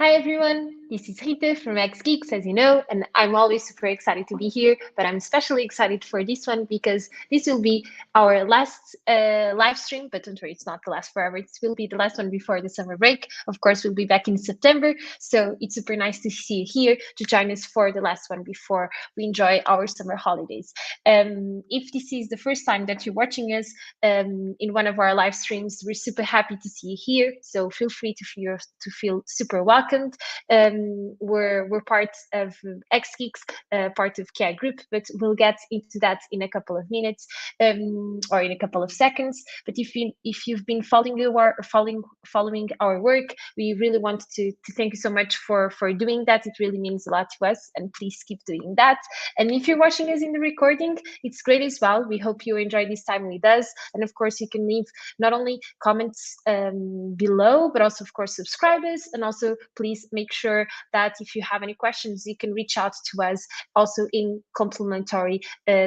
Hi everyone, this is Rita from X Geeks, as you know, and I'm always super excited to be here. But I'm especially excited for this one because this will be our last live stream. But don't worry, it's not the last forever. It will be the last one before the summer break. Of course, we'll be back in September. So it's super nice to see you here to join us for the last one before we enjoy our summer holidays. If this is the first time that you're watching us in one of our live streams, we're super happy to see you here. So feel free to feel super welcomed. We're part of X Geeks, part of Kia Group, but we'll get into that in a couple of minutes or in a couple of seconds. But if you've been following our work, we really want to thank you so much for doing that. It really means a lot to us, and please keep doing that. And if you're watching us in the recording, it's great as well. We hope you enjoy this time with us. And of course, you can leave not only comments below, but also, of course, subscribe us. And also, please make sure that if you have any questions, you can reach out to us also in complementary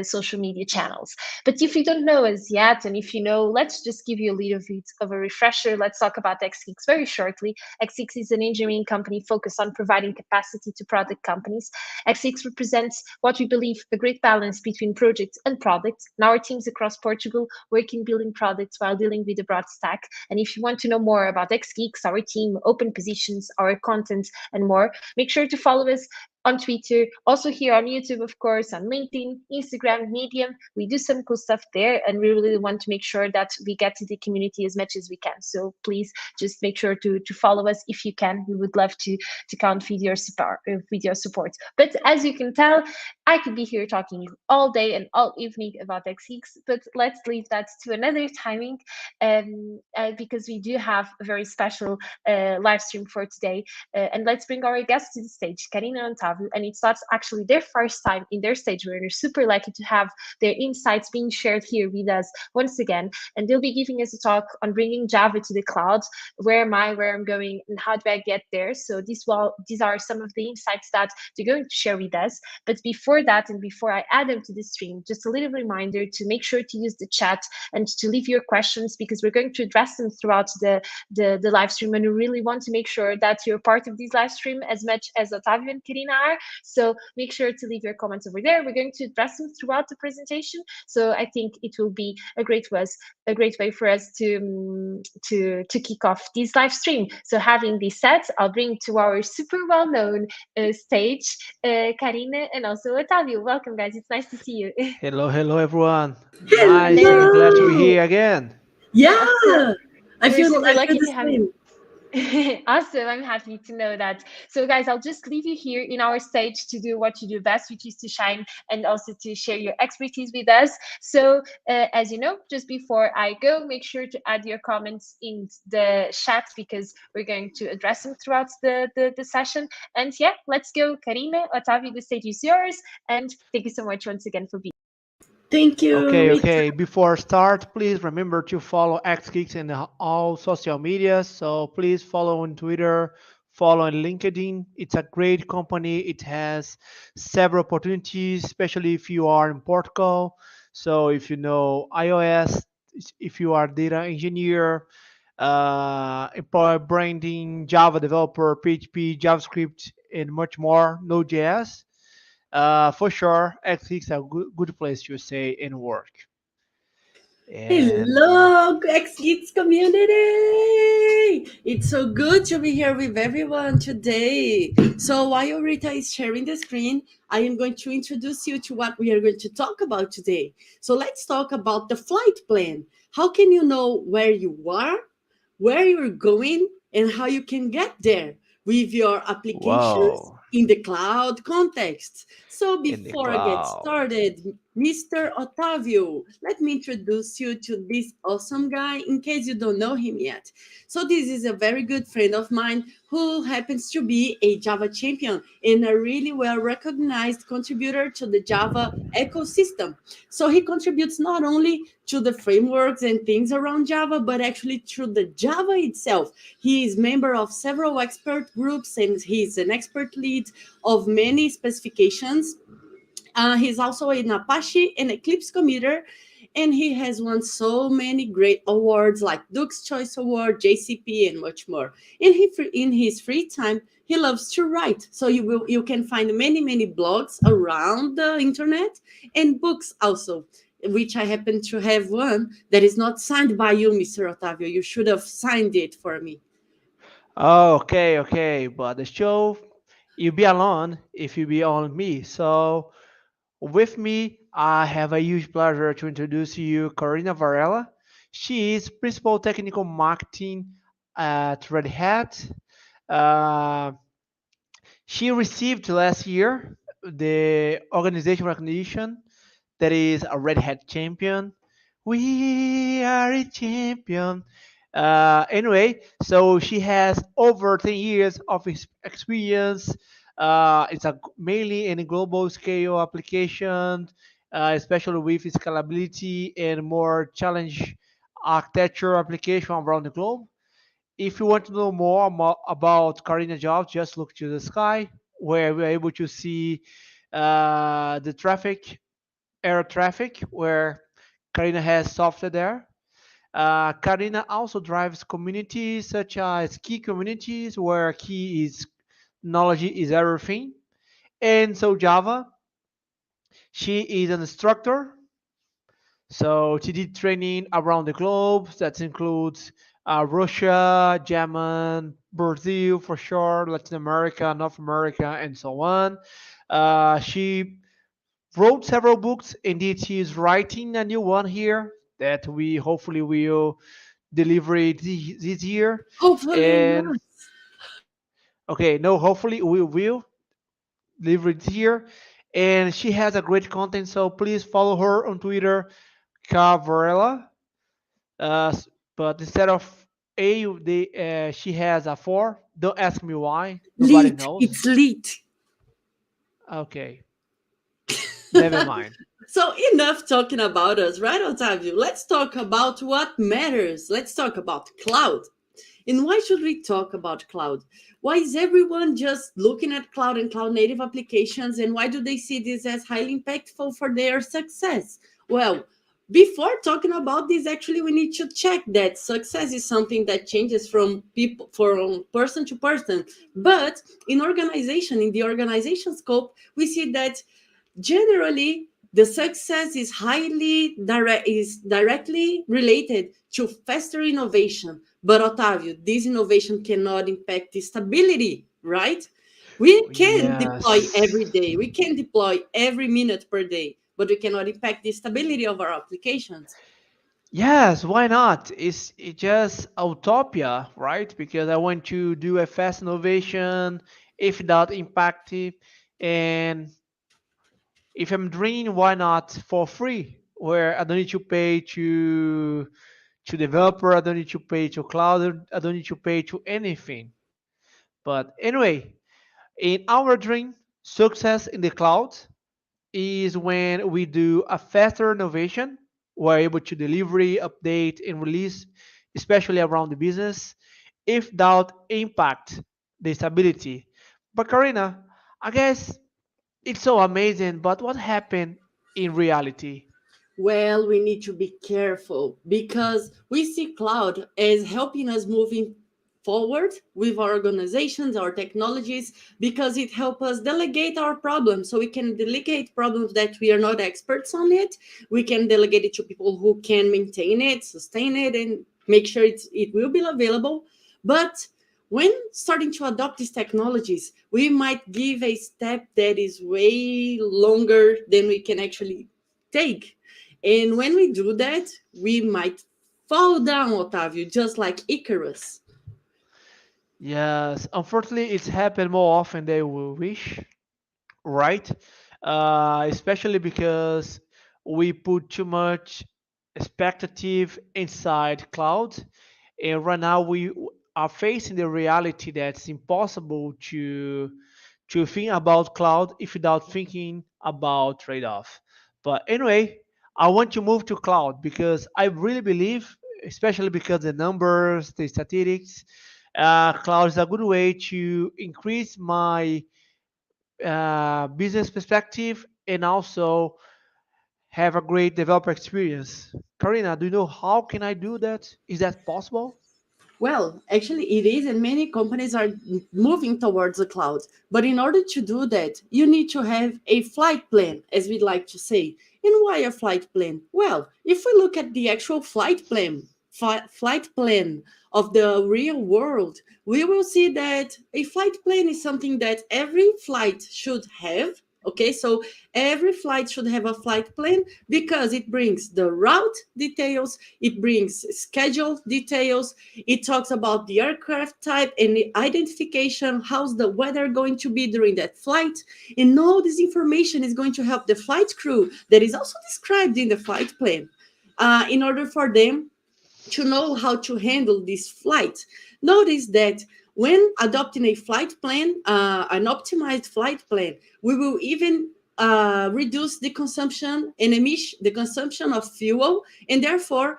social media channels. But if you don't know us yet, and if you know, let's just give you a little bit of a refresher. Let's talk about XGeeks very shortly. XGeeks is an engineering company focused on providing capacity to product companies. XGeeks represents what we believe a great balance between projects and products. And our teams across Portugal work in building products while dealing with the broad stack. And if you want to know more about XGeeks, our team, open positions, our content, and more, make sure to follow us on Twitter, also here on YouTube, of course, on LinkedIn, Instagram, Medium. We do some cool stuff there, and we really want to make sure that we get to the community as much as we can. So please just make sure to follow us if you can. We would love to count with your support. But as you can tell, I could be here talking all day and all evening about XGeeks, but let's leave that to another timing because we do have a very special live stream for today. And let's bring our guests to the stage, Karina and Otávio, and it's not actually their first time in their stage. We're super lucky to have their insights being shared here with us once again, and they'll be giving us a talk on bringing Java to the cloud. Where am I, where I'm going, and how do I get there? So these are some of the insights that they're going to share with us. But before that, and before I add them to the stream, just a little reminder to make sure to use the chat and to leave your questions, because we're going to address them throughout the live stream, and we really want to make sure that you're part of this live stream as much as Otávio and Karina are. So make sure to leave your comments over there. We're going to address them throughout the presentation. So I think it will be a great way for us to kick off this live stream. So having this said, I'll bring to our super well-known stage Karina and also Otávio. Welcome, guys. It's nice to see you. Hello, everyone. Hello. Nice and glad to be here again. Yeah, I We're feel super lucky the to have same. you. Awesome. I'm happy to know that. So guys, I'll just leave you here in our stage to do what you do best, which is to shine and also to share your expertise with us. So as you know, just before I go, make sure to add your comments in the chat because we're going to address them throughout the session. And yeah, let's go. Karina, Otávio, the stage is yours. And thank you so much once again for being. Thank you, Rita. Okay. Before start, please remember to follow XGeeks in all social media. So please follow on Twitter, follow on LinkedIn. It's a great company. It has several opportunities, especially if you are in Portugal. So if you know iOS, if you are data engineer, employer branding, Java developer, PHP, JavaScript, and much more, Node.js. For sure, XGeeks is a good place to stay and work. And Hello, X-Geeks community! It's so good to be here with everyone today. So while Rita is sharing the screen, I am going to introduce you to what we are going to talk about today. So let's talk about the flight plan. How can you know where you are, where you're going, and how you can get there with your applications wow, in the cloud context? So in the before I get cloud. started, Mr. Otávio, let me introduce you to this awesome guy in case you don't know him yet. So this is a very good friend of mine who happens to be a Java champion and a really well-recognized contributor to the Java ecosystem. So he contributes not only to the frameworks and things around Java, but actually to the Java itself. He is member of several expert groups and he's an expert lead of many specifications. He's also an Apache and Eclipse committer, and he has won so many great awards like Duke's Choice Award, JCP, and much more. In his free time, he loves to write. So you can find many blogs around the internet and books also, which I happen to have one that is not signed by you, Mr. Otavio. You should have signed it for me. Oh, okay, okay. But the show, you'll be alone if you be on me. So with me, I have a huge pleasure to introduce you Karina Varela. She is Principal Technical Marketing at Red Hat. Uh, she received last year the organization recognition that is a Red Hat champion. We are a champion. Anyway, so she has over 10 years of experience. It's a mainly in a global scale application, especially with scalability and more challenge architecture application around the globe. If you want to know more about Karina jobs, just look to the sky where we're able to see the traffic air traffic where Karina has software there. Karina also drives communities such as key communities where key is knowledge is everything. And so Java, she is an instructor. So she did training around the globe. That includes Russia, German, Brazil for sure, Latin America, North America, and so on. She wrote several books. Indeed, she is writing a new one here that we hopefully will deliver it this year. Hopefully, And yes. okay, no, hopefully we will deliver it here. And she has a great content, so please follow her on Twitter, Cavarella. But instead of she has a four. Don't ask me why. Nobody Lit. knows. It's lit. Okay, never mind. So enough talking about us, right, Otavio? Let's talk about what matters. Let's talk about cloud. And why should we talk about cloud? Why is everyone just looking at cloud and cloud native applications? And why do they see this as highly impactful for their success? Well, before talking about this, actually, we need to check that success is something that changes from people, from person to person. But in the organization scope, we see that generally the success is directly related to faster innovation. But Otavio, this innovation cannot impact the stability, right? We can deploy every Yes. day, we can deploy every minute per day, but we cannot impact the stability of our applications. Yes, why not? It's just utopia, right? Because I want to do a fast innovation, if not impactive, and if I'm doing, why not for free? Where I don't need to pay to developer, I don't need to pay to cloud, I don't need to pay to anything. But anyway, in our dream, success in the cloud is when we do a faster innovation. We're able to deliver, update, and release, especially around the business, if that impact the stability. But Karina, I guess it's so amazing, but what happened in reality? Well, we need to be careful because we see cloud as helping us moving forward with our organizations, our technologies, because it helps us delegate our problems. So we can delegate problems that we are not experts on it. We can delegate it to people who can maintain it, sustain it, and make sure it will be available. But when starting to adopt these technologies, we might give a step that is way longer than we can actually take. And when we do that, we might fall down, Otavio, just like Icarus. Yes, unfortunately, it's happened more often than we wish, right? Especially because we put too much expectative inside cloud, and right now we are facing the reality that it's impossible to think about cloud if without thinking about trade-off. But anyway, I want to move to cloud because I really believe, especially because the numbers, the statistics, cloud is a good way to increase my business perspective and also have a great developer experience. Karina, do you know how can I do that? Is that possible? Well, actually, it is, and many companies are moving towards the cloud. But in order to do that, you need to have a flight plan, as we like to say. And why a flight plan? Well, if we look at the actual flight plan of the real world, we will see that a flight plan is something that every flight should have. Okay, so every flight should have a flight plan because it brings the route details, it brings schedule details, it talks about the aircraft type and the identification, how's the weather going to be during that flight. And all this information is going to help the flight crew that is also described in the flight plan in order for them to know how to handle this flight. Notice that when adopting a flight plan, an optimized flight plan, we will even reduce the consumption and the consumption of fuel, and therefore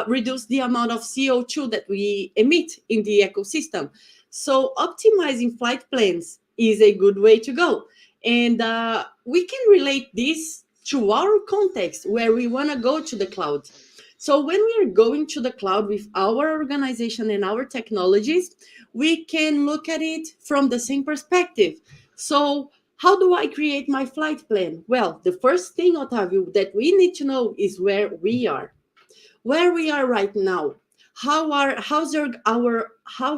reduce the amount of CO2 that we emit in the ecosystem. So optimizing flight plans is a good way to go. And we can relate this to our context where we want to go to the cloud. So when we are going to the cloud with our organization and our technologies, we can look at it from the same perspective. So how do I create my flight plan? Well, the first thing, Otavio, that we need to know is where we are. Where we are right now. How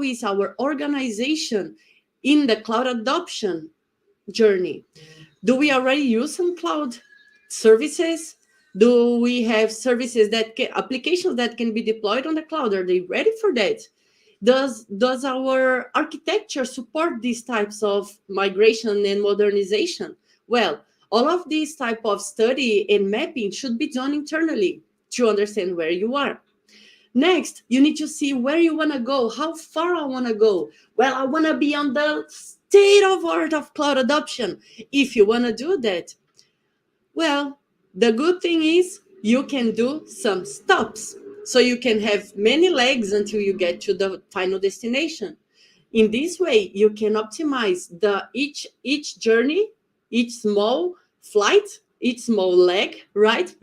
is our organization in the cloud adoption journey? Do we already use some cloud services? Do we have services applications that can be deployed on the cloud? Are they ready for that? Does our architecture support these types of migration and modernization? Well, all of these type of study and mapping should be done internally to understand where you are. Next, you need to see where you want to go, how far I want to go. Well, I want to be on the state of art of cloud adoption. If you want to do that, well, the good thing is you can do some stops. So you can have many legs until you get to the final destination. In this way, you can optimize each journey, each small flight, each small leg, right?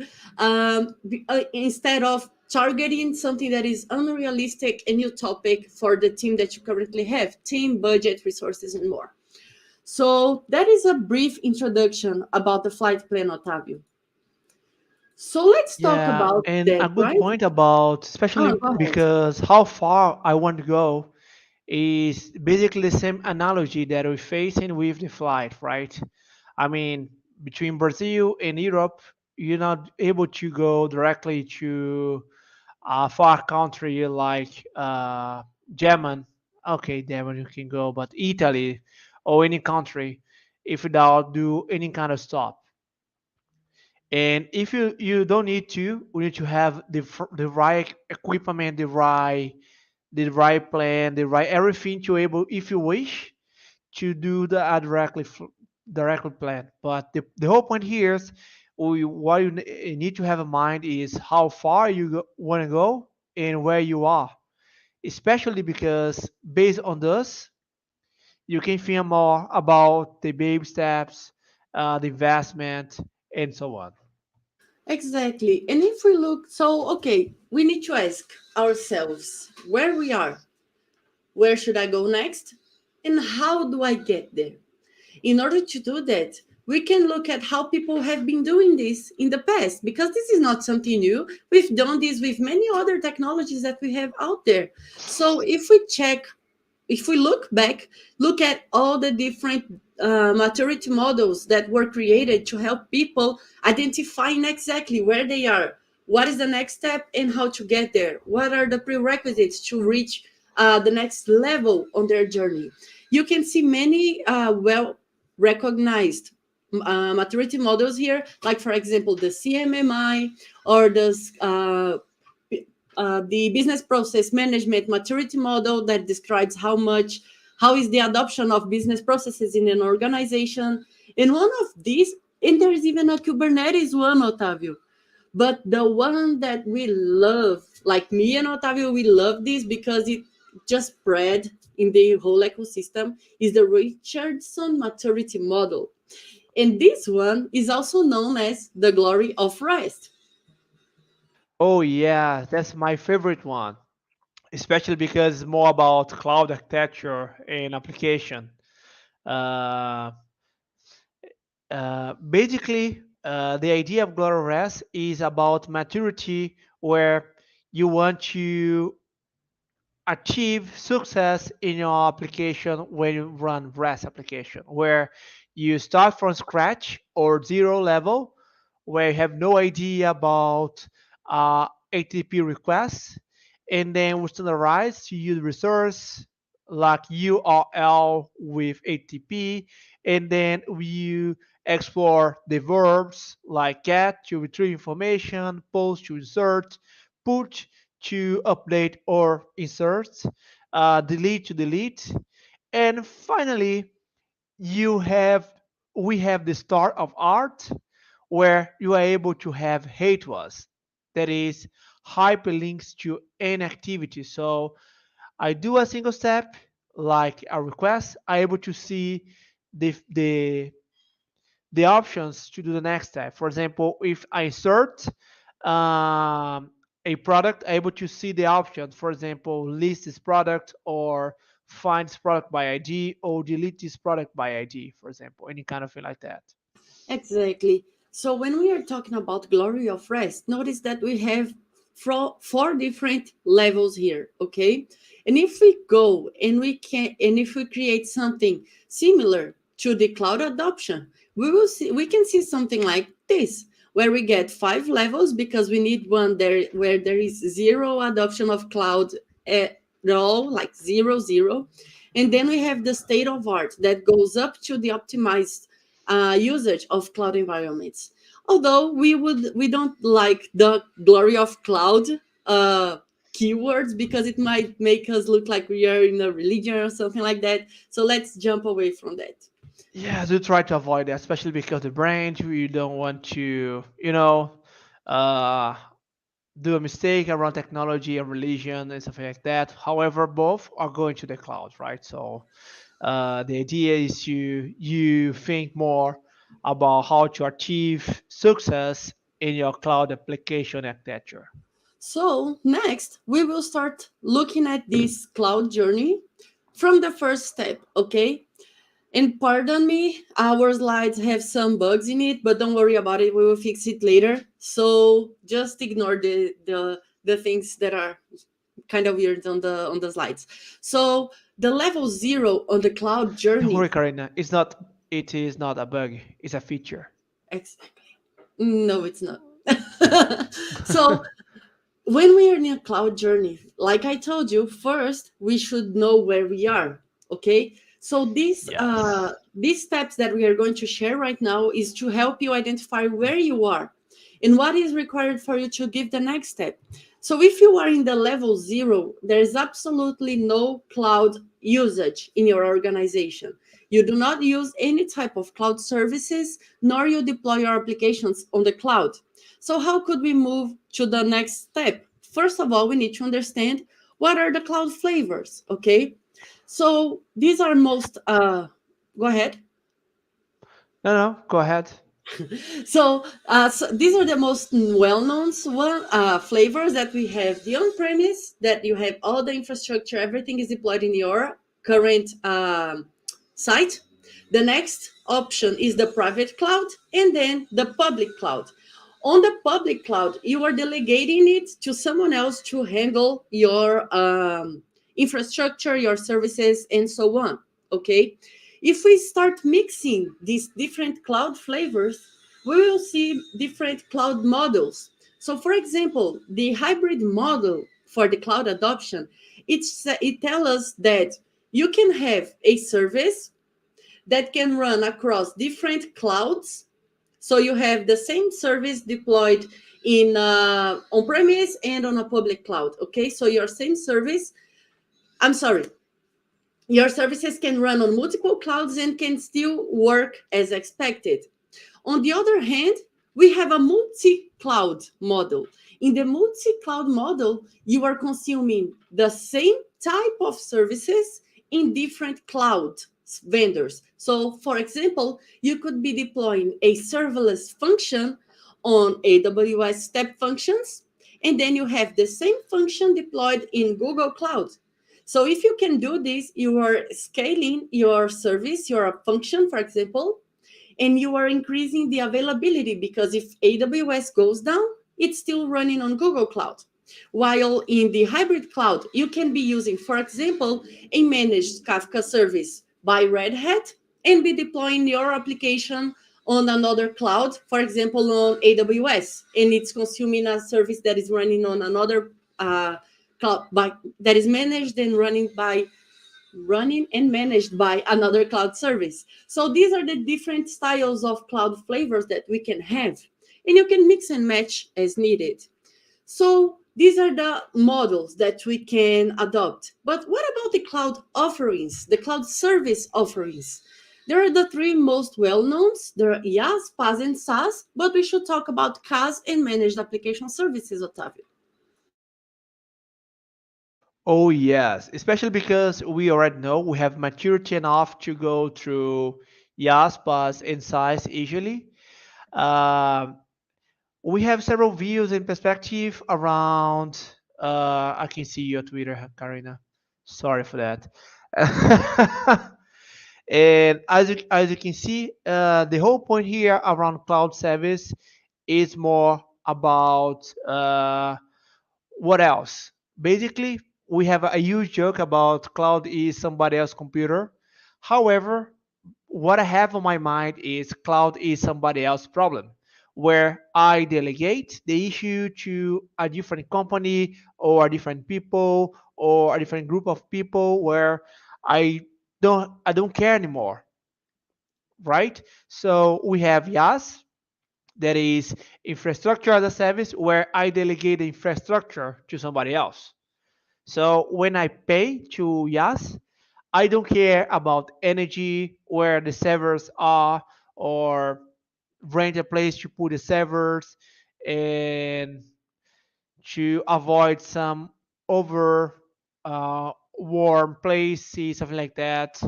Instead of targeting something that is unrealistic and utopic for the team that you currently have, team, budget, resources, and more. So that is a brief introduction about the flight plan, Otavio. So let's talk Yeah, about and a that, good right? point about, especially Oh, go ahead. because how far I want to go is basically the same analogy that we're facing with the flight, right? I mean, between Brazil and Europe, you're not able to go directly to a far country like German. Okay, German you can go, but Italy or any country if without do any kind of stop. And if you don't need to, we need to have the right equipment, the right plan, the right everything to able, if you wish, to do the directly plan. But the whole point here is what you need to have in mind is how far you want to go and where you are. Especially because based on this, you can think more about the baby steps, the investment, and so on. Exactly. And if we look, so okay, we need to ask ourselves where we are, where should I go next, and how do I get there? In order to do that, we can look at how people have been doing this in the past because this is not something new. We've done this with many other technologies that we have out there. So if we look back, look at all the different maturity models that were created to help people identifying exactly where they are, what is the next step, and how to get there. What are the prerequisites to reach the next level on their journey? You can see many well recognized maturity models here, like, for example, the CMMI or the business process management maturity model that describes how is the adoption of business processes in an organization. And one of these, and there's even a Kubernetes one, Otavio. But the one that we love, like me and Otavio, we love this because it just spread in the whole ecosystem, is the Richardson maturity model. And this one is also known as the glory of rest. Oh yeah, that's my favorite one, especially because it's more about cloud architecture and application. Uh, the idea of Glory REST is about maturity, where you want to achieve success in your application when you run REST application, where you start from scratch or zero level, where you have no idea about HTTP requests, and then we standardize to use resource like URL with HTTP, and then we explore the verbs like get to retrieve information, post to insert, put to update or insert, delete to delete, and finally you have we have the start of art where you are able to have hate was, that is hyperlinks to any activity. So I do a single step like a request, I'm able to see the the the options to do the next step. For example, if I insert a product, able to see the options. For example, list this product or find this product by ID or delete this product by ID, for example, any kind of thing like that. Exactly. So when we are talking about glory of rest, notice that we have four different levels here, okay? And if we go and if we create something similar to the cloud adoption, we can see something like this, where we get 5 levels because we need one there where there is zero adoption of cloud at all, like zero, zero. And then we have the state of art that goes up to the optimized usage of cloud environments. Although we don't like the glory of cloud uh, keywords because it might make us look like we are in a religion or something like that. So let's jump away from that. Yeah, I do try to avoid that, especially because the brand, you don't want to, uh, do a mistake around technology and religion and something like that. However, both are going to the cloud, right? So the idea is you think more about how to achieve success in your cloud application architecture. So next, we will start looking at this cloud journey from the first step, okay? And pardon me, our slides have some bugs in it, but don't worry about it. We will fix it later. So just ignore the things that are kind of weird on the slides. So the level 0 on the cloud Don't journey. worry, Karina. It is not a bug. It's a feature. Exactly. No, it's not. So when we are in a cloud journey, like I told you, first we should know where we are. Okay. So Yes. these steps that we are going to share right now is to help you identify where you are and what is required for you to give the next step. So if you are in the level 0, there is absolutely no cloud usage in your organization. You do not use any type of cloud services, nor you deploy your applications on the cloud. So how could we move to the next step? First of all, we need to understand what are the cloud flavors, okay? So these are most, go ahead. No, no, go ahead. So these are the most well-known flavors that we have. The on-premise, that you have all the infrastructure, everything is deployed in your current site. The next option is the private cloud, and then the public cloud. On the public cloud, you are delegating it to someone else to handle your infrastructure, your services, and so on. Okay. If we start mixing these different cloud flavors, we will see different cloud models. So, for example, the hybrid model for the cloud adoption, it tells us that you can have a service that can run across different clouds. So you have the same service deployed in on-premise and on a public cloud. Okay, so your same service, I'm sorry, your services can run on multiple clouds and can still work as expected. On the other hand, we have a multi-cloud model. In the multi-cloud model, you are consuming the same type of services in different clouds. vendors. So, for example, you could be deploying a serverless function on AWS Step Functions, and then you have the same function deployed in Google Cloud. So if you can do this, you are scaling your service, your function, for example, and you are increasing the availability, because if AWS goes down, it's still running on Google Cloud. While in the hybrid cloud, you can be using, for example, a managed Kafka service by Red Hat and be deploying your application on another cloud, for example, on AWS, and it's consuming a service that is running on another cloud that is managed and running and managed by another cloud service. So these are the different styles of cloud flavors that we can have, and you can mix and match as needed. So these are the models that we can adopt. But what about the cloud offerings, the cloud service offerings? There are the three most well-known. There are IaaS, PaaS, and SaaS, but we should talk about CaaS and managed application services, Otavio. Oh, yes, especially because we already know we have maturity enough to go through YASPA's insights easily. Um, we have several views and perspective around. I can see your Twitter, Karina. Sorry for that. And as you can see, the whole point here around cloud service is more about what else? Basically, we have a huge joke about cloud is somebody else's computer. However, what I have on my mind is cloud is somebody else's problem, where I delegate the issue to a different company or a different people or a different group of people where I I don't care anymore, right? So we have YAS, that is infrastructure as a service, where I delegate the infrastructure to somebody else. So when I pay to YAS, I don't care about energy, where the servers are, or rent a place to put the servers, and to avoid some over warm places, something like that,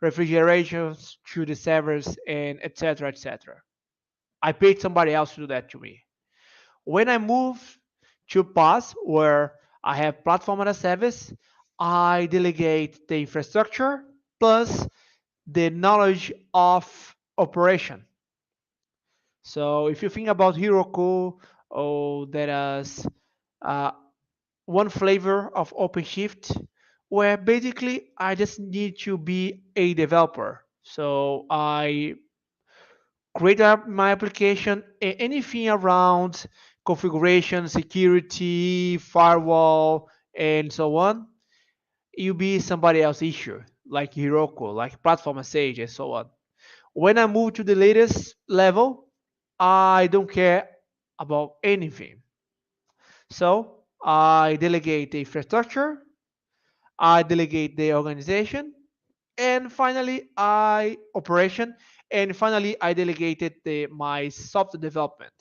refrigerations to the servers, and etc. etc. I paid somebody else to do that to me. When I move to PaaS, where I have platform as a service, I delegate the infrastructure plus the knowledge of operation. So if you think about Heroku, oh, there is uh, one flavor of OpenShift, where basically I just need to be a developer. So I create my application, anything around configuration, security, firewall, and so on, it'll be somebody else's issue, like Heroku, like Platform Sage, and so on. When I move to the latest level, I don't care about anything. So I delegate the infrastructure, I delegate the organization, and finally I operation, and finally I delegated my software development.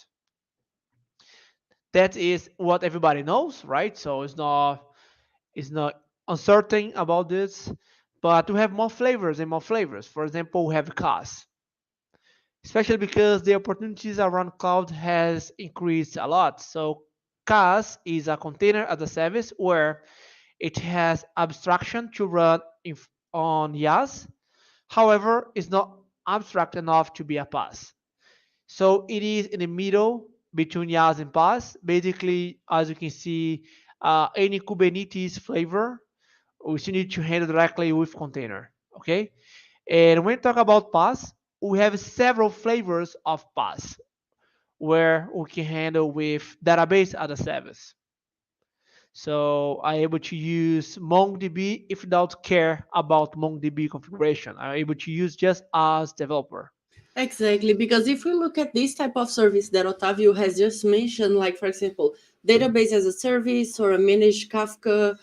That is what everybody knows, right? So it's not uncertain about this, but we have more flavors and more flavors. For example, we have CAS, especially because the opportunities around cloud has increased a lot. So CAS is a container as a service, where it has abstraction to run on YAS. However, it's not abstract enough to be a PaaS. So it is in the middle between YAS and PaaS. Basically, as you can see, any Kubernetes flavor, we still need to handle directly with container. Okay. And when we talk about PaaS, we have several flavors of PaaS, where we can handle with database as a service. So I'm able to use MongoDB if I don't care about MongoDB configuration. I'm able to use just as developer. Exactly, because if we look at this type of service that Otavio has just mentioned, like for example, database as a service or a managed Kafka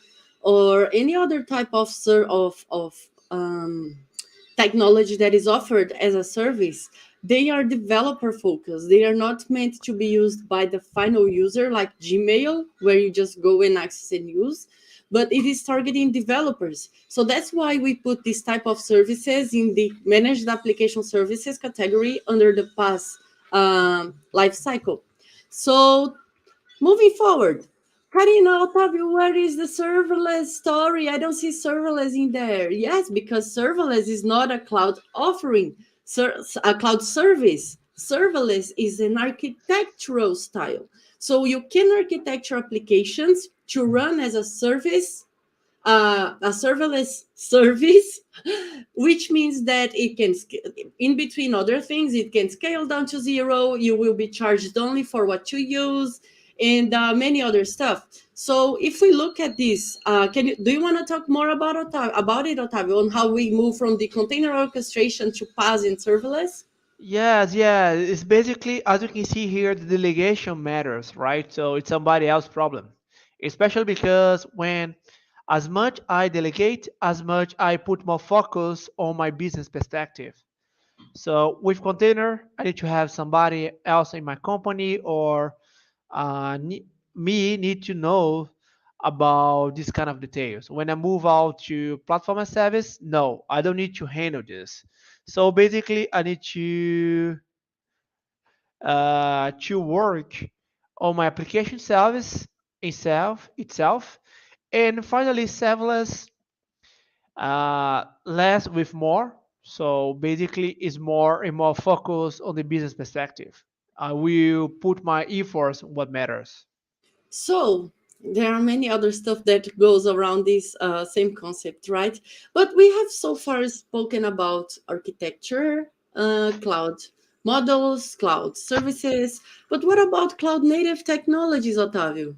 or any other type of technology that is offered as a service, they are developer focused. They are not meant to be used by the final user like Gmail, where you just go and access and use, but it is targeting developers. So that's why we put this type of services in the managed application services category under the PaaS life cycle. So moving forward, Karina, Otávio, where is the serverless story? I don't see serverless in there. Yes, because serverless is not a cloud offering, a cloud service. Serverless is an architectural style. So you can architecture applications to run as a service, a serverless service, which means that it can, in between other things, it can scale down to zero. You will be charged only for what you use, and many other stuff. So if we look at this, do you want to talk more about it, Otávio, on how we move from the container orchestration to PaaS and serverless? Yes, yeah. It's basically, as you can see here, the delegation matters, right? So it's somebody else's problem. Especially because when as much I delegate, as much I put more focus on my business perspective. So with container, I need to have somebody else in my company or me need to know about this kind of details. When I move out to platform as service, no, I don't need to handle this. So basically, I need to work on my application service itself, and finally serverless, less with more. So basically, it's more and more focus on the business perspective. I will put my efforts on what matters. So there are many other stuff that goes around this same concept, right? But we have so far spoken about architecture, cloud models, cloud services. But what about cloud native technologies, Otávio?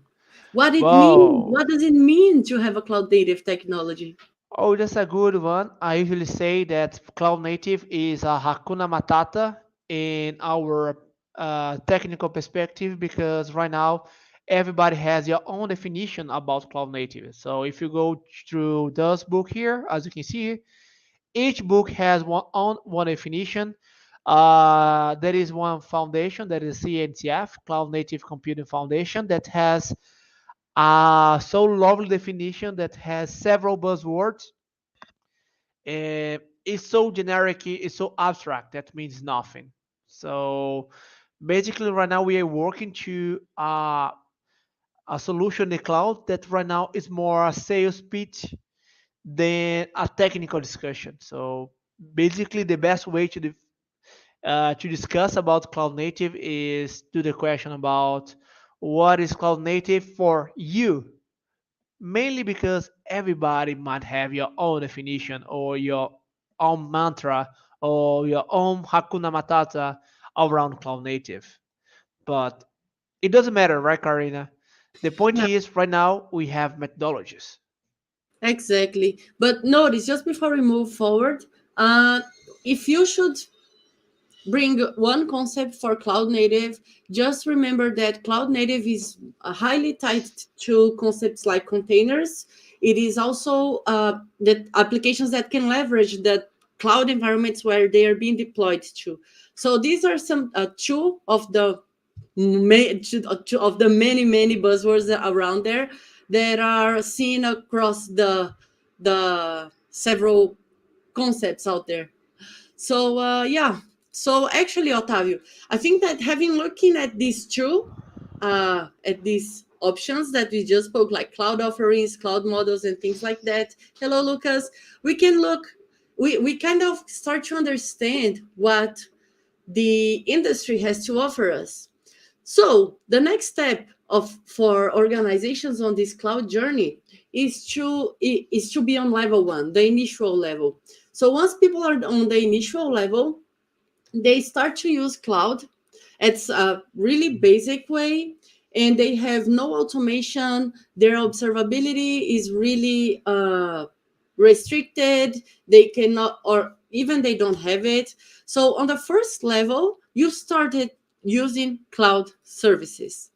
What it means? Whoa. What does it mean to have a cloud native technology? Oh, that's a good one. I usually say that cloud native is a Hakuna Matata in our technical perspective because right now everybody has their own definition about cloud native. So if you go through this book here, as you can see, each book has one definition. There is one foundation, that is CNCF, Cloud Native Computing Foundation, that has so lovely definition that has several buzzwords. It's so generic, it's so abstract that means nothing. So basically, right now we are working to a solution in the cloud that right now is more a sales pitch than a technical discussion. So basically, the best way to discuss about cloud native is to the question about what is cloud native for you, mainly because everybody might have your own definition or your own mantra or your own Hakuna Matata around cloud native. But it doesn't matter, right, Karina? The point Yeah, is, right now we have methodologies. exactly. But notice, just before we move forward, uh, if you should bring one concept for cloud native, just remember that cloud native is highly tied to concepts like containers. It is also the applications that can leverage the cloud environments where they are being deployed to. So these are some two of the two of the many buzzwords around there that are seen across the several concepts out there. So yeah. So actually, Otávio, I think that having looking at these two, at these options that we just spoke, like cloud offerings, cloud models, and things like that. Hello, Lucas. We can look. We kind of start to understand what the industry has to offer us. So the next step of for organizations on this cloud journey is to be on level one, the initial level. So once people are on the initial level, they start to use cloud. It's a really basic way, and they have no automation. Their observability is really restricted. They cannot, or even they don't have it. So on the first level, you started using cloud services.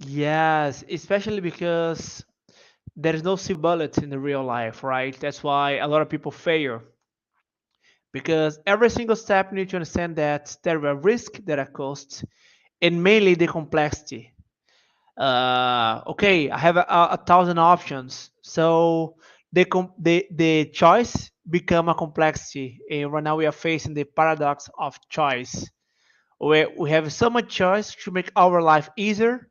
Yes, especially because there is no silver bullet in the real life, right? That's why a lot of people fail. Because every single step you need to understand that there are risks, there are costs, and mainly the complexity. Okay, I have a thousand options. So the choice become a complexity. And right now we are facing the paradox of choice, where we have so much choice to make our life easier,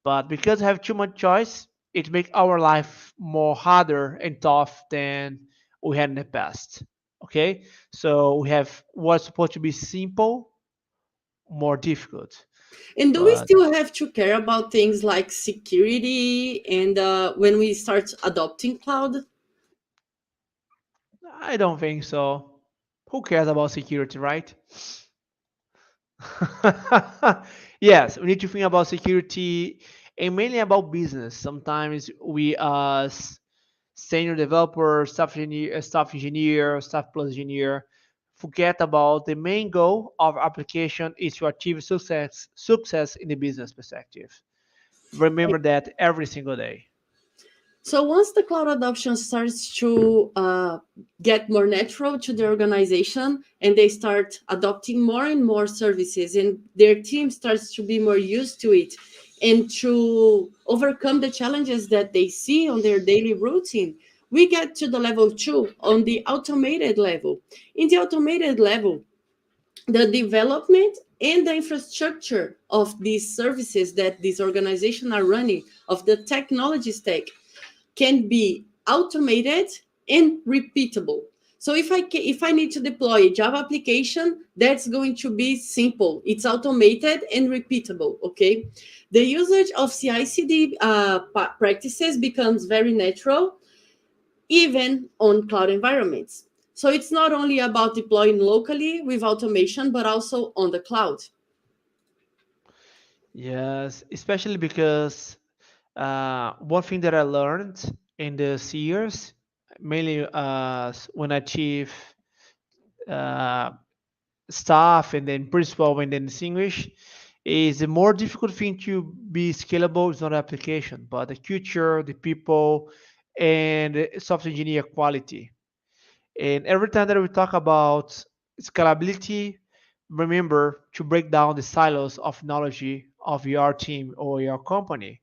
but because we have too much choice, it makes our life more harder and tough than we had in the past. Okay, so we have what's supposed to be simple, more difficult. And do we But still have to care about things like security and when we start adopting cloud? I don't think so. Who cares about security, right? Yes, we need to think about security and mainly about business. Sometimes we as senior developer, staff engineer, staff plus engineer, forget about the main goal of application is to achieve success in the business perspective. Remember that every single day. So once the cloud adoption starts to get more natural to the organization and they start adopting more and more services and their team starts to be more used to it and to overcome the challenges that they see on their daily routine, we get to the level 2 on the automated level. In the automated level, the development and the infrastructure of these services that these organizations are running, of the technology stack, can be automated and repeatable. So if I need to deploy a Java application, that's going to be simple. It's automated and repeatable. Okay, the usage of CI/CD practices becomes very natural, even on cloud environments. So it's not only about deploying locally with automation, but also on the cloud. Yes, especially because one thing that I learned in these years, mainly when I achieve uh, staff and then principal and then distinguish, is the more difficult thing to be scalable is not application, but the culture, the people, and the software engineer quality. And every time that we talk about scalability, remember to break down the silos of knowledge of your team or your company.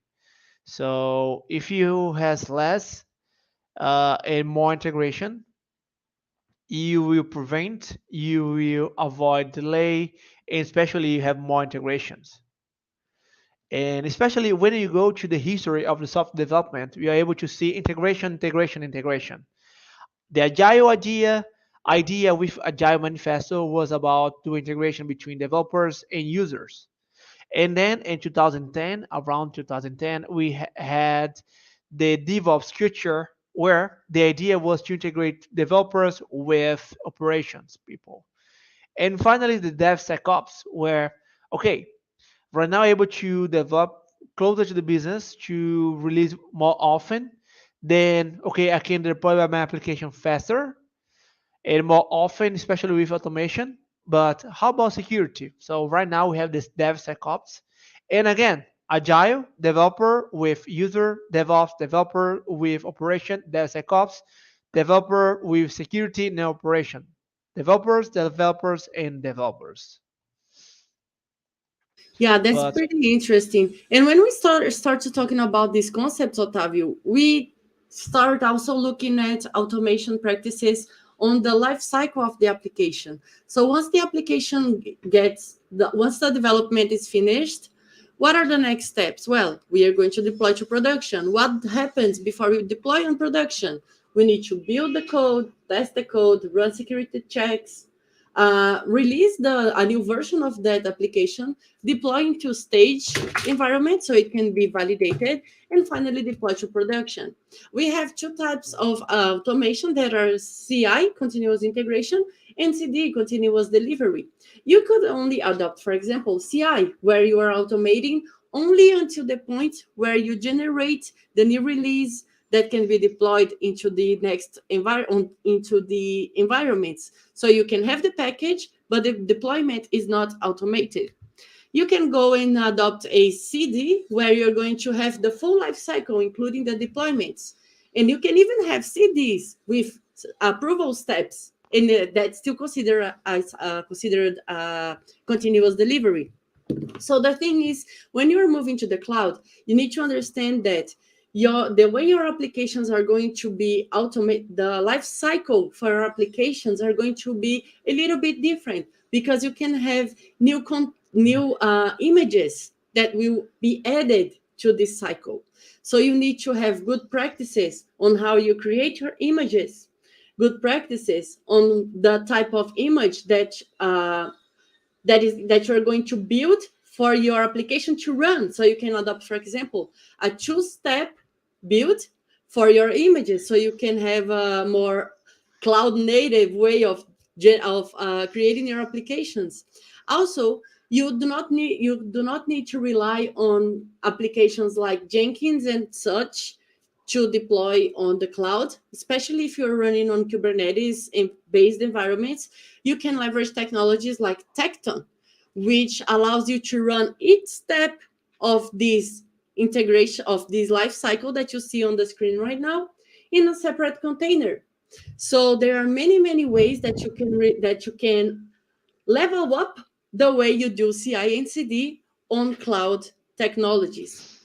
So if you has less and more integration, you will prevent, you will avoid delay, and especially you have more integrations. And especially when you go to the history of the software development, you are able to see integration, integration, integration. The agile idea with agile manifesto was about doing integration between developers and users. And then in 2010, around 2010, we had the DevOps culture where the idea was to integrate developers with operations people. And finally, the DevSecOps, where, okay, we're now able to develop closer to the business to release more often. Then, okay, I can deploy my application faster and more often, especially with automation. But how about security? So right now we have this DevSecOps, and again, agile developer with user, DevOps developer with operation, DevSecOps developer with security and operation, developers, and developers. Yeah, that's But pretty interesting. And when we start to talking about these concepts, Otavio, we start also looking at automation practices on the life cycle of the application. So once the application once the development is finished, what are the next steps? Well, we are going to deploy to production. What happens before we deploy on production? We need to build the code, test the code, run security checks, release a new version of that application, deploy into stage environment so it can be validated, and finally deploy to production. We have two types of automation that are CI, continuous integration, and CD, continuous delivery. You could only adopt, for example, CI, where you are automating only until the point where you generate the new release that can be deployed into the next into the environments. So you can have the package, but the deployment is not automated. You can go and adopt a CD where you're going to have the full life cycle, including the deployments. And you can even have CDs with approval steps, and that's still considered as continuous delivery. So the thing is, when you're moving to the cloud, you need to understand that the way your applications are going to be automate, the life cycle for your applications are going to be a little bit different, because you can have new images that will be added to this cycle. So you need to have good practices on how you create your images, good practices on the type of image that you're going to build for your application to run. So you can adopt, for example, a two-step build for your images, so you can have a more cloud native way of creating your applications. Also, you do not need to rely on applications like Jenkins and such to deploy on the cloud, especially if you're running on Kubernetes based environments. You can leverage technologies like Tecton, which allows you to run each step of this integration of this life cycle that you see on the screen right now in a separate container. So there are many ways that you can level up the way you do CI and CD on cloud technologies.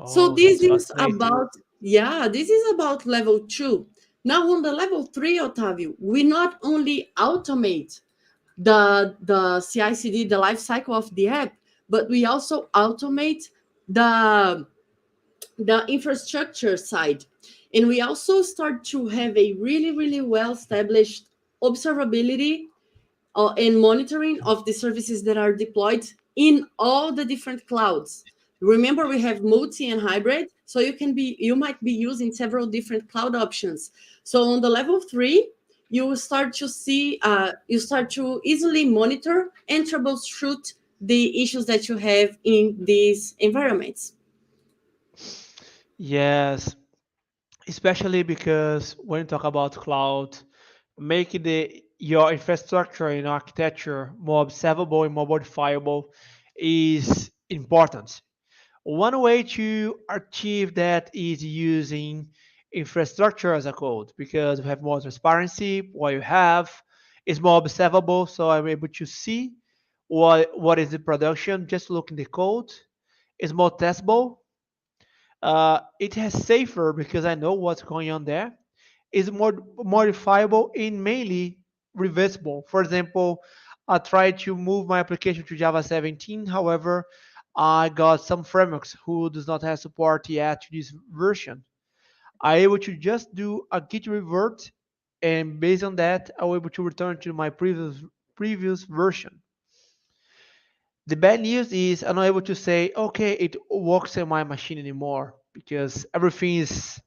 So Oh, this that's is fascinating. about, yeah, this is about level 2. Now on the level 3, Otavio, we not only automate the CI/CD, the life cycle of the app, but we also automate the the infrastructure side. And we also start to have a really well established observability and monitoring of the services that are deployed in all the different clouds. Remember, we have multi and hybrid, so you might be using several different cloud options. So on the level 3, you start to easily monitor and troubleshoot the issues that you have in these environments. Yes, especially because when you talk about cloud, making the your infrastructure and architecture more observable and more modifiable is important. One way to achieve that is using infrastructure as a code because we have more transparency. What you have is more observable, so I'm able to see what is the production. Just look in the code. It's more testable. It has safer because I know what's going on there. It's more modifiable and mainly reversible. For example, I tried to move my application to Java 17. However, I got some frameworks who does not have support yet to this version. I able to just do a git revert, and based on that, I was able to return to my previous version. The bad news is I'm not able to say, okay, it works on my machine anymore because everything is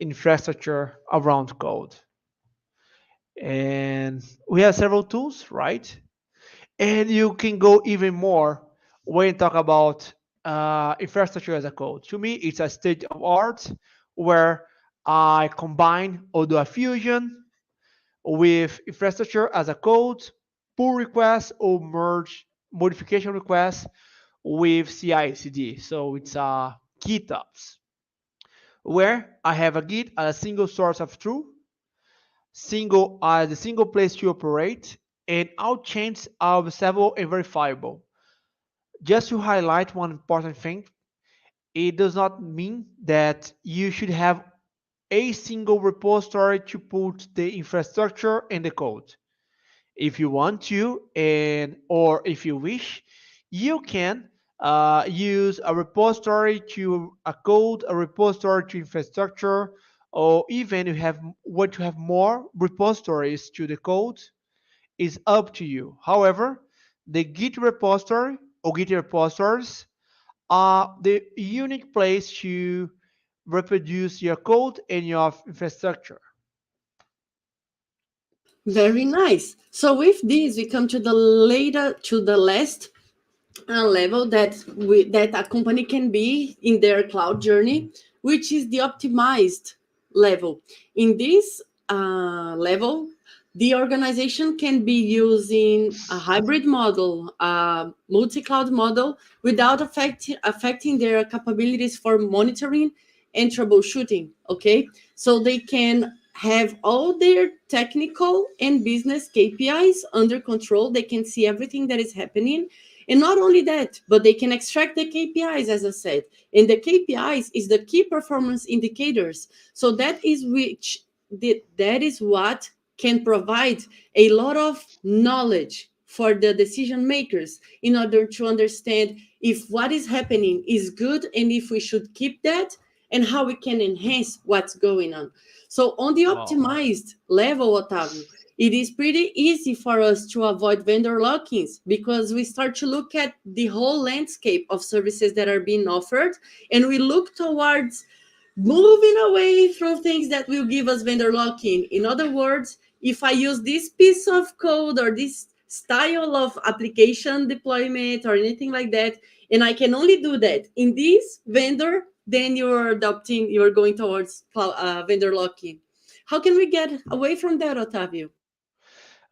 infrastructure around code. And we have several tools, right? And you can go even more when you talk about infrastructure as a code. To me, it's a state of art where I combine Odoo Fusion with infrastructure as a code, pull requests or merge modification requests with CI/CD. So it's GitOps, where I have a Git as a single source of truth, the single place to operate, and all chains are observable and verifiable. Just to highlight one important thing, it does not mean that you should have a single repository to put the infrastructure and the code. If you want to, and or if you wish, you can use a repository to a code, a repository to infrastructure, or even you have want to have more repositories to the code is up to you. However, the Git repository or Git repositories are the unique place to reproduce your code and your infrastructure. Very nice. So with this, we come to the last level that a company can be in their cloud journey, which is the optimized level. In this level, the organization can be using a hybrid model, a multi-cloud model, without affecting their capabilities for monitoring and troubleshooting. Okay, so they can have all their technical and business KPIs under control. They can see everything that is happening, And not only that, but they can extract the KPIs, as I said. And the KPIs is the key performance indicators. So that is what can provide a lot of knowledge for the decision makers in order to understand if what is happening is good and if we should keep that and how we can enhance what's going on. So on the Wow. optimized level, Otavio, it is pretty easy for us to avoid vendor lock-ins because we start to look at the whole landscape of services that are being offered, and we look towards moving away from things that will give us vendor lock-in. In other words, if I use this piece of code or this style of application deployment or anything like that, and I can only do that in this vendor, then you're going towards vendor lock-in. How can we get away from that, Otavio?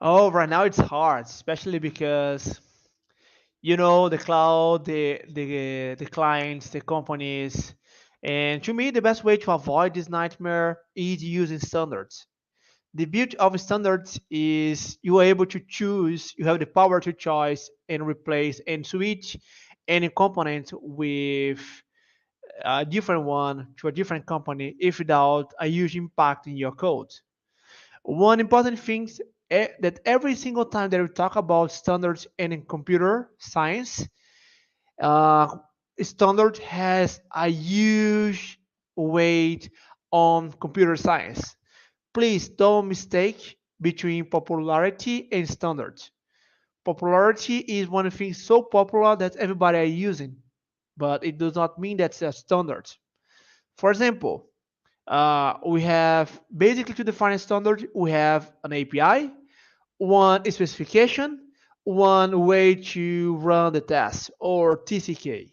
Oh, right now it's hard, especially because the cloud, the clients, the companies, and to me, the best way to avoid this nightmare is using standards. The beauty of standards is you are able to choose, you have the power to choose and replace and switch any component with a different one to a different company if without a huge impact in your code. One important thing that every single time that we talk about standards and in computer science, uh, standard has a huge weight on computer science. Please don't mistake between popularity and standards. Popularity is one thing so popular that everybody are using, but it does not mean that's a standard. For example, we have basically to define a standard, we have an API, one specification, one way to run the test, or TCK.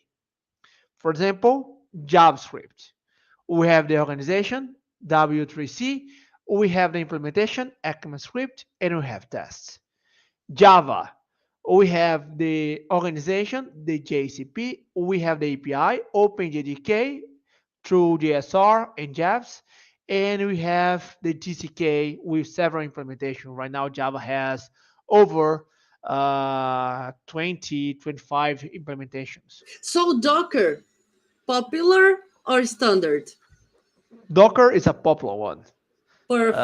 For example, JavaScript. We have the organization, W3C, we have the implementation, ECMAScript, and we have tests. Java, we have the organization, the JCP, we have the API, OpenJDK, through GSR and JAVs, and we have the TCK with several implementations. Right now, Java has over 20, 25 implementations. So Docker, popular or standard? Docker is a popular one. Perfect.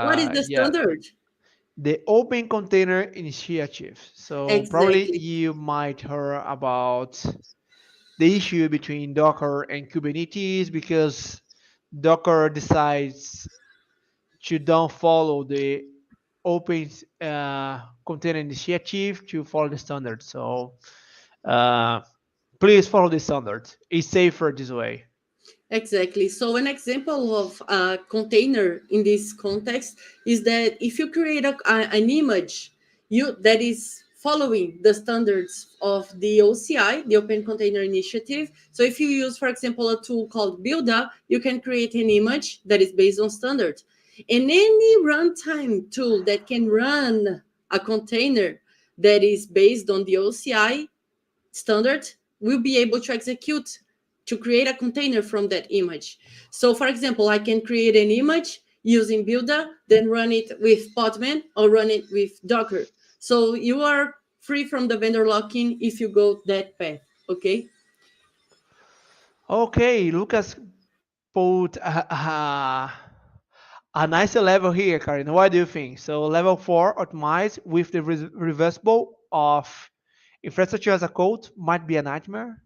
What is the Yeah, standard? the Open Container Initiative. So probably Exactly. you might hear about the issue between Docker and Kubernetes because Docker decides to don't follow the Open Container Initiative to follow the standard. So uh, please follow the standard. It's safer this way. Exactly. So an example of a container in this context is that if you create an image that is following the standards of the OCI, the Open Container Initiative. So if you use, for example, a tool called Builda, you can create an image that is based on standard. And any runtime tool that can run a container that is based on the OCI standard will be able to execute to create a container from that image. So for example, I can create an image using Builder, then run it with Podman or run it with Docker. So you are free from the vendor lock-in if you go that path, okay? Okay, Lucas put a nice level here, Karin. What do you think? So level 4 optimize with the reversible of infrastructure as a code might be a nightmare.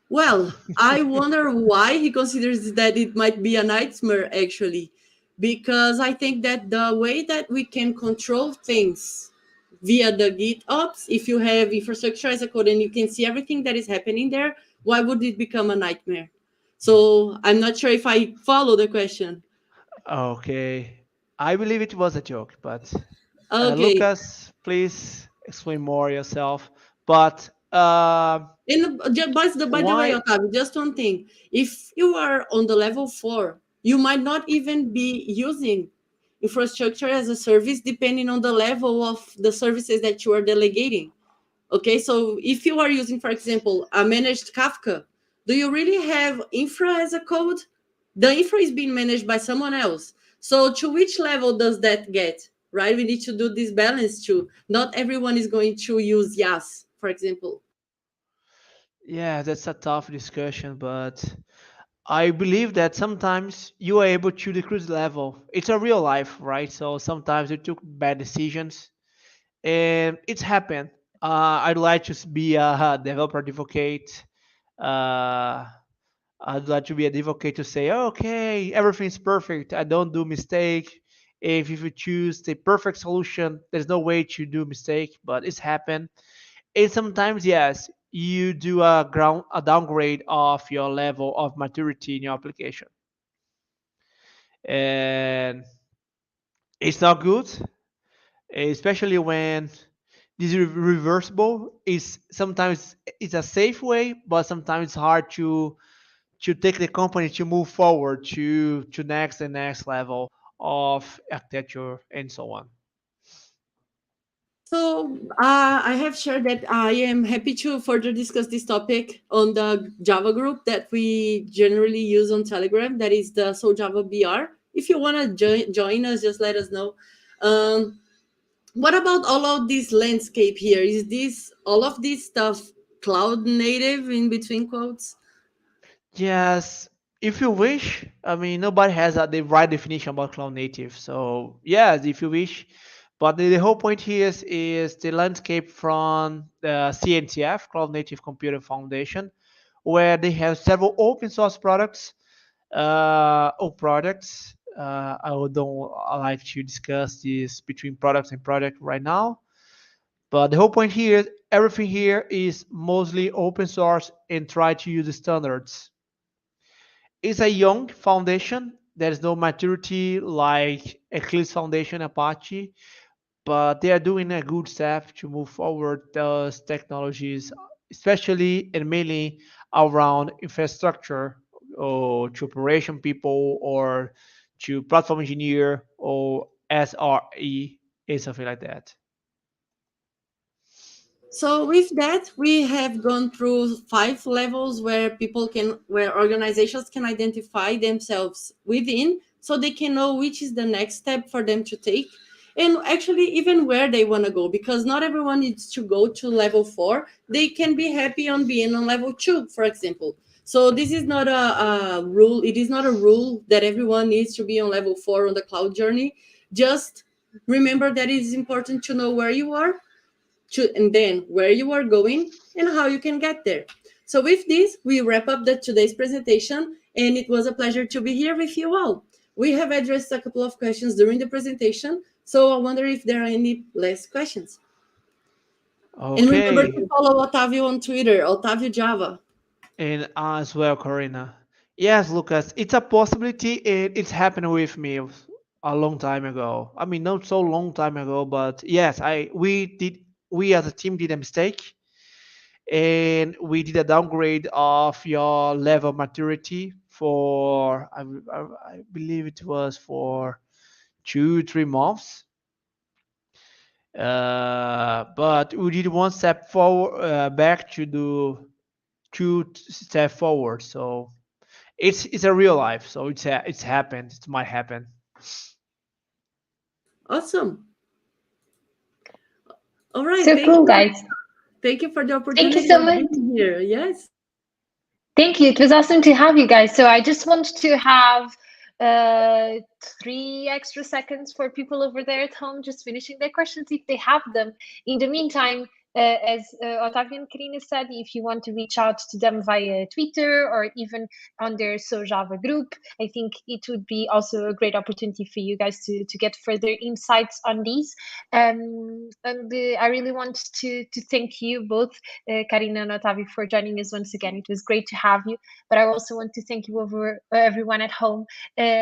Well, I wonder why he considers that it might be a nightmare actually, because I think that the way that we can control things via the GitOps, if you have infrastructure as a code and you can see everything that is happening there, why would it become a nightmare? So I'm not sure if I follow the question. Okay, I believe it was a joke, but Okay. Lucas, please explain more yourself. But And by the way, why? Otavio, just one thing. If you are on the level 4, you might not even be using infrastructure as a service depending on the level of the services that you are delegating. Okay, so if you are using, for example, a managed Kafka, do you really have infra as a code? The infra is being managed by someone else. So to which level does that get? Right? We need to do this balance too. Not everyone is going to use YAS, for example? Yeah, that's a tough discussion, but I believe that sometimes you are able to decrease level. It's a real life, right? So sometimes you took bad decisions, and it's happened. I'd like to be a developer advocate. Uh, I'd like to be a advocate to say, okay, everything's perfect. I don't do mistake. If you choose the perfect solution, there's no way to do mistake, but it's happened. And sometimes, yes, you do a downgrade of your level of maturity in your application, and it's not good, especially when this is reversible. Is sometimes it's a safe way, but sometimes it's hard to take the company to move forward to next and next level of architecture and so on. So I have shared that I am happy to further discuss this topic on the Java group that we generally use on Telegram. That is the So Java BR. If you want to join us, just let us know. Um, what about all of this landscape here? Is this all of this stuff cloud native in between quotes? Yes, if you wish. I mean, nobody has the right definition about cloud native. So yes, if you wish. But the whole point here is the landscape from the CNCF, Cloud Native Computer Foundation, where they have several open source products, or products. I don't like to discuss this between products and product right now. But the whole point here, everything here is mostly open source and try to use the standards. It's a young foundation. There's no maturity like Eclipse Foundation, Apache, but they are doing a good step to move forward those technologies, especially and mainly around infrastructure or to operation people or to platform engineer or SRE and something like that. So with that, we have gone through 5 levels where where organizations can identify themselves within, so they can know which is the next step for them to take, and actually even where they want to go. Because not everyone needs to go to level 4; they can be happy on being on level 2, for example. So this is not a rule. It is not a rule that everyone needs to be on level 4 on the cloud journey. Just remember that it is important to know where you are, and then where you are going and how you can get there. So with this, we wrap up today's presentation, and it was a pleasure to be here with you all. We have addressed a couple of questions during the presentation, so I wonder if there are any last questions. And remember Okay, to follow Otavio on Twitter, Otavio Java. and as well, Corina. Yes, Lucas, it's a possibility. It's happened with me a long time ago. I mean, not so long time ago, but yes, we as a team did a mistake, and we did a downgrade of your level of maturity for I believe it was for 2 3 months. But we did one step forward, back to do two step forward. So it's a real life. So it's happened. It might happen. Awesome. All right. So cool, guys. Thank you for the Thank you opportunity so of much. being here. Yes. Thank you. It was awesome to have you guys. So I just want to have uh, 3 extra seconds for people over there at home just finishing their questions if they have them. In the meantime, as Otavio and Karina said, if you want to reach out to them via Twitter or even on their SoJava group, I think it would be also a great opportunity for you guys to get further insights on these. And I really want to thank you both, Karina and Otavio, for joining us once again. It was great to have you. But I also want to thank you over everyone at home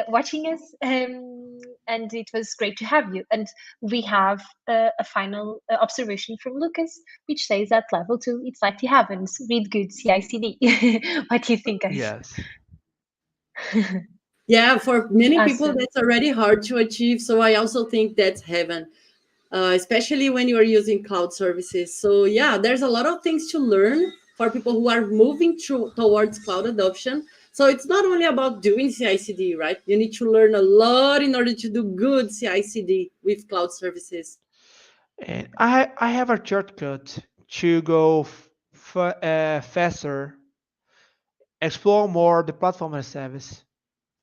watching us. And it was great to have you. And we have a final observation from Lucas, which says at level 2, it's like it happens. Read good CI/CD. What do you think, guys? Yes. Yeah, for many people, Awesome. that's already hard to achieve. So I also think that's heaven. Especially when you are using cloud services. So yeah, there's a lot of things to learn for people who are moving towards cloud adoption. So it's not only about doing CI/CD, right? You need to learn a lot in order to do good CI/CD with cloud services. And I have a shortcut to go faster, explore more the platform as a service.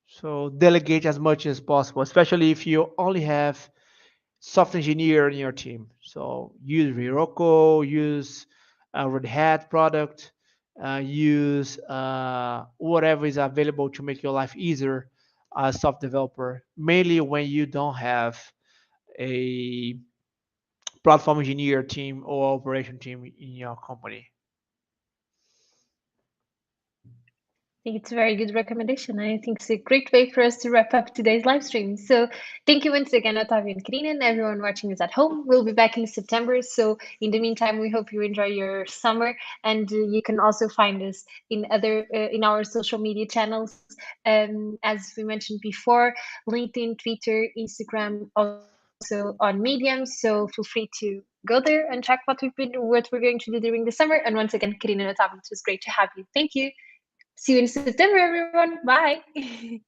So delegate as much as possible, especially if you only have software engineer in your team. So use Heroku, use a Red Hat product, use whatever is available to make your life easier as software developer. Mainly when you don't have a platform engineer team or operation team in your company. I think it's a very good recommendation. I think it's a great way for us to wrap up today's live stream. So thank you once again, Otavio and Karina, and everyone watching us at home. We'll be back in September. So in the meantime, we hope you enjoy your summer, and you can also find us in in our social media channels. As we mentioned before, LinkedIn, Twitter, Instagram, also on Medium. So feel free to go there and check what we're going to do during the summer. And once again, Karina and Otavio, it was great to have you. Thank you. See you in September, everyone. Bye.